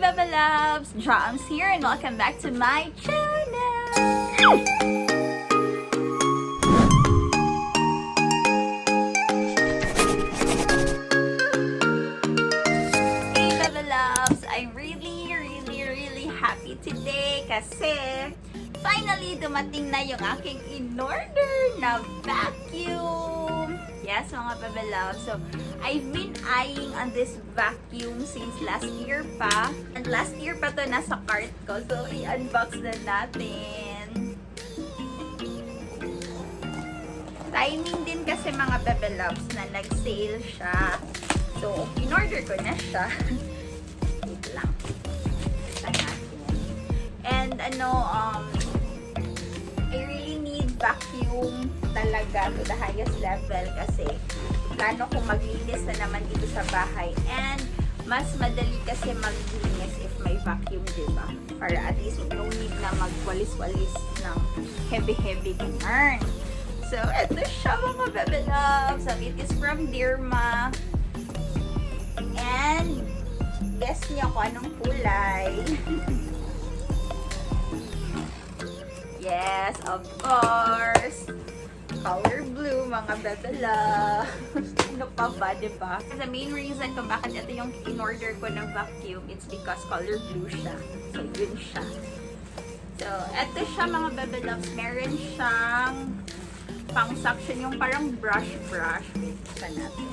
bebelabs! Joams here and welcome back to my channel! Hey bebelabs! I'm really happy today kasi finally dumating na yung aking in-order na vacuum! Yes, mga bebelabs. So, I've been eyeing on this vacuum since last year pa. And last year pa to nasa cart ko. So, i-unbox na natin. Timing din kasi mga bebelabs na nag-sale siya. So, in-order ko na siya. Wait lang. Ito natin. And I really need vacuum talaga to the highest level kasi plano kong maglinis na naman dito sa bahay and mas madali kasi maglinis if may vacuum, diba? Para at least no need na magwalis-walis ng heavy ganyan. So, ito siya mga bebelabs. So, it is from Dirma. And guess niyo kung anong kulay. Yes, of course. Color blue, mga bebelabs. Ano pa ba, diba? The main reason kung bakit ito yung in-order ko ng vacuum, it's because color blue siya. So, yun siya. So, ito siya mga bebelabs. Meron siyang pang-suction, yung parang brush. Wait, pa natin.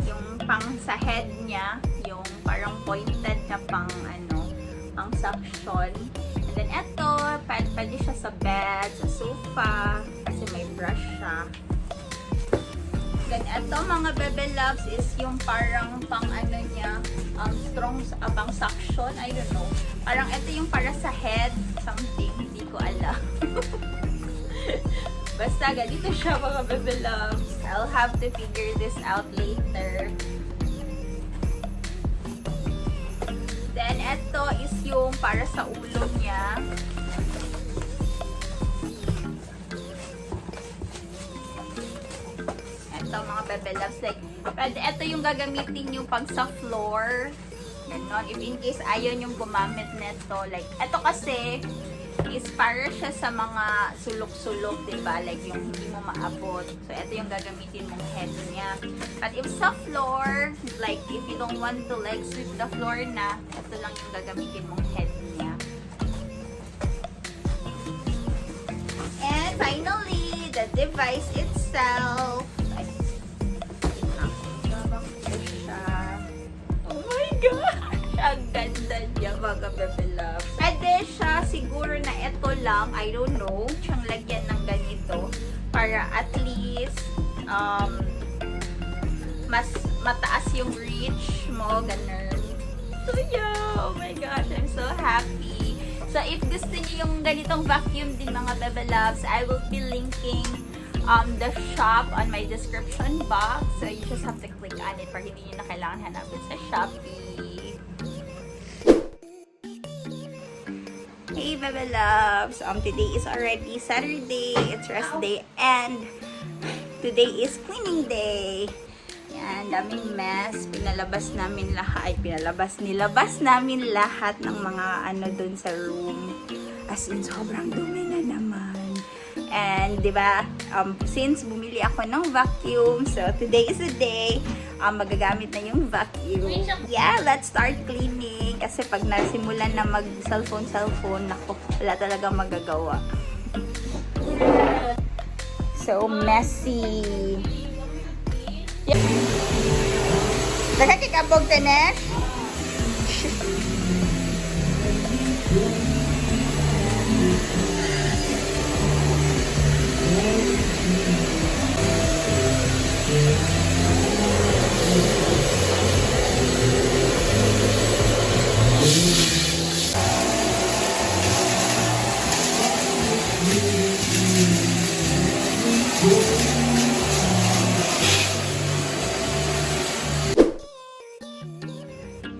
Yung pang sa head niya, yung parang pointed na pang suction. And then ito, pwede siya sa bed, sa sofa, kasi may brush siya. Then ito mga bebelabs is yung parang pang niya, strong pang suction, I don't know. Parang ito yung para sa head, something, hindi ko alam. Basta ganito siya mga bebelabs. I'll have to figure this out later. Then, ito is yung para sa ulo niya. Ito, mga bebelabs. Like, ito yung gagamitin yung pag sa floor. Ganon. If in case ayaw yung gumamit nito. Like, ito kasi is para siya sa mga sulok-sulok, diba? Like, yung hindi mo maabot. So, ito yung gagamitin mong head niya. But if sa floor, like, if you don't want to, like, sweep the floor na, ito lang yung gagamitin mong head niya. And finally, the device itself. Oh my gosh! Ang ganda niya, mga bebelabs. Pwede siya siguro na ito lang, I don't know, siyang lagyan ng ganito para at least mas mataas yung reach mo, ganun. So yeah, oh my gosh, I'm so happy. So if gusto niyo yung ganitong vacuum din mga bebelabs, I will be linking the shop on my description box. So you just have to click on it para hindi nyo na kailangan hanapin sa Shopee. Hey bebelabs! Today is already Saturday, it's rest day, and today is cleaning day. Yan, daming mess. Nilabas namin lahat ng mga dun sa room. As in, sobrang dumi na naman. And, diba, since bumili ako ng vacuum, so today is the day, magagamit na yung vacuum. Yeah, let's start cleaning. Kasi pag nasimulan na mag-cellphone, naku, wala talagang magagawa. So messy. Nakakikabog tanesh?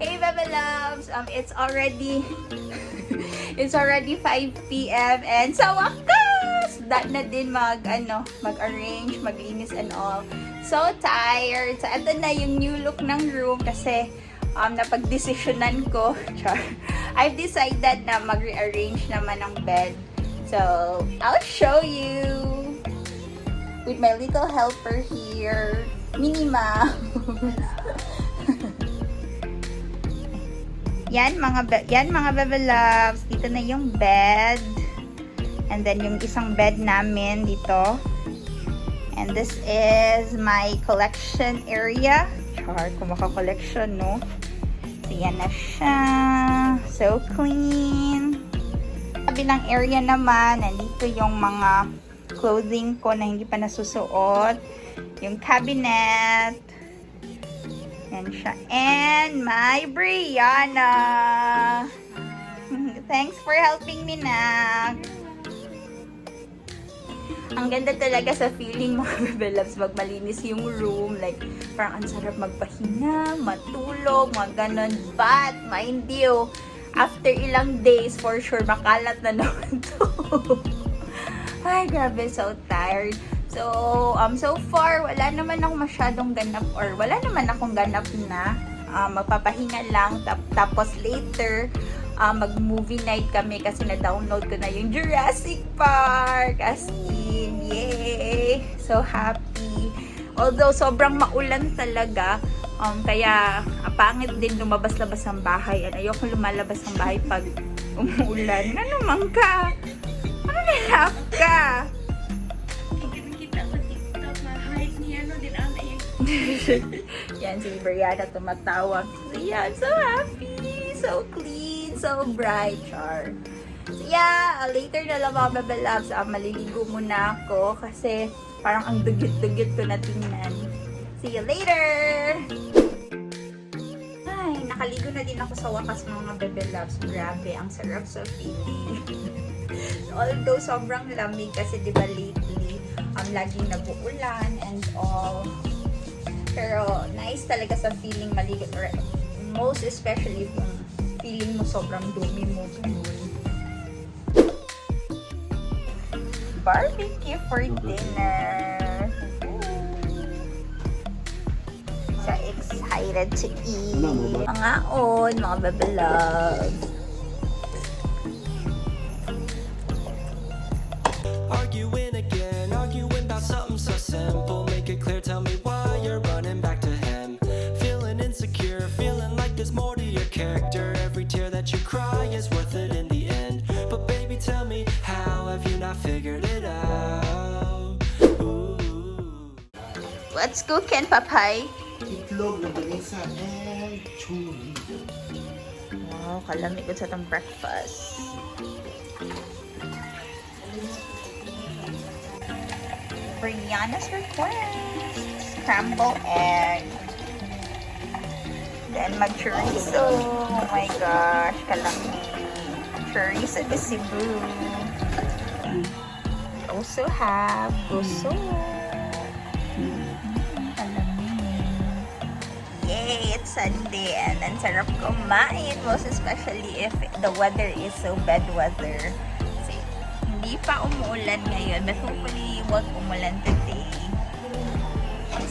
Hey bebelabs, it's already 5 PM and sa wakas, na din mag-arrange, maglinis and all. So tired. So, ito na yung new look ng room kasi napag-desisyonan ko. I've decided na mag-rearrange naman ng bed. So, I'll show you with my little helper here, Minima. Yan mga bebelabs. Dito na yung bed. And then yung isang bed namin dito. And this is my collection area. Char, kung maka-collection, no? So, yan na siya. So clean. Kabilang area naman, nandito yung mga clothing ko na hindi pa nasusuot. Yung cabinet. Yan siya. And my Brianna. Thanks for helping me, Nak. Ang ganda talaga sa feeling mo, bebelabs, pag malinis yung room. Like, parang ang sarap magpahinga, matulog, mga ganon. But, mind you, after ilang days, for sure, makalat na naman to. Ay, grabe, so tired. So, so far, wala naman akong masyadong ganap or wala naman akong ganap na magpapahinga lang. Tapos later, mag-movie night kami kasi na-download ko na yung Jurassic Park. As in, yay! So happy. Although, sobrang maulan talaga. Kaya, pangit din lumabas-labas ng bahay. At ayoko lumalabas ng bahay pag umuulan. Ano naman ka? Ano nilap ka? Yan, si Brianna tumatawa. So, yan, so happy, so clean, so bright, char. So, yeah, later na lang mga bebelabs, maliligo muna ako kasi parang ang dugit-dugit ko na tingnan. See you later! Ay, nakaligo na din ako sa wakas mga bebelabs. Grabe, ang sarap sa feeling. Although sobrang lamig kasi diba lately, laging nag-uulan and all. Pero nice talaga sa feeling maligo. Most especially kung feeling mo sobrang dumi mo. Barbecue for dinner. So excited to eat. Mga on, mga bebelabs. Arguing again, arguing about something so simple. Make it clear, tell me why you're running back to him. Feeling insecure, feeling like there's more to your character. Every tear that you cry is worth it in the end. But baby, tell me, how have you not figured it out? Ooh. Let's cook and papay. Itlog na balisa and chorizo. Wow, kalamig ko sa itong breakfast. Brianna's request. Scrambled egg. Then mag-chorizo. Oh my gosh, kalamig. Chorizo de Cebu. Also have gusto. Yay, it's Sunday and then sarap kumain, most especially if the weather is so bad weather. Kasi hindi pa umuulan ngayon, but hopefully won't umulan today.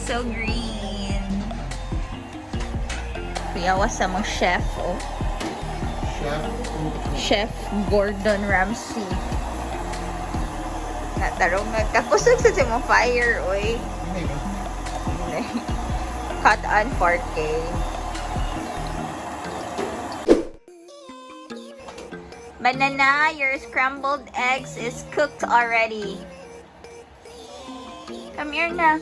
So green. Kuya was sa mga chef, oh. Chef Gordon Ramsay. Natarong nagkakusog sa si mo fire, oy. Cut on 4K. Banana, your scrambled eggs is cooked already. Come here na.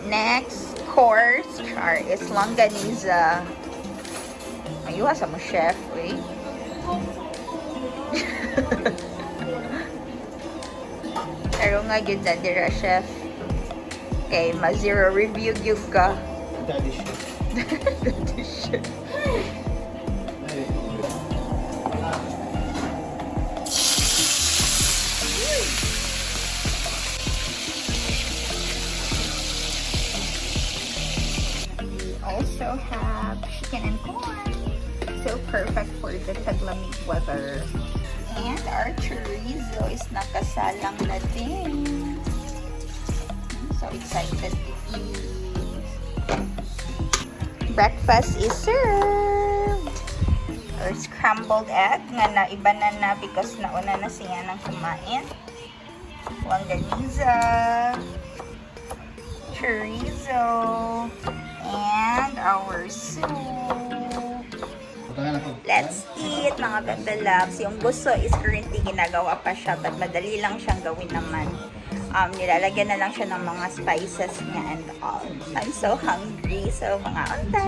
Next course is longaniza. Ayuha sa mo chef, eh. Pero nga yun na dira chef. Okay, ma-zero review gyud ka. Daddy chef. Daddy chef. We also have chicken and corn. So perfect for the taglamig weather. And our chorizo is nakasalang na din. So excited to eat. Breakfast is served. Or scrambled egg nga naiba na because nauna na siya nang kumain. Longaniza, chorizo, and our soup. Let's eat, mga bebelabs. Yung gusto is currently ginagawa pa siya, but madali lang siyang gawin naman. Nilalagyan na lang siya ng mga spices niya and all. I'm so hungry. So, mga onta!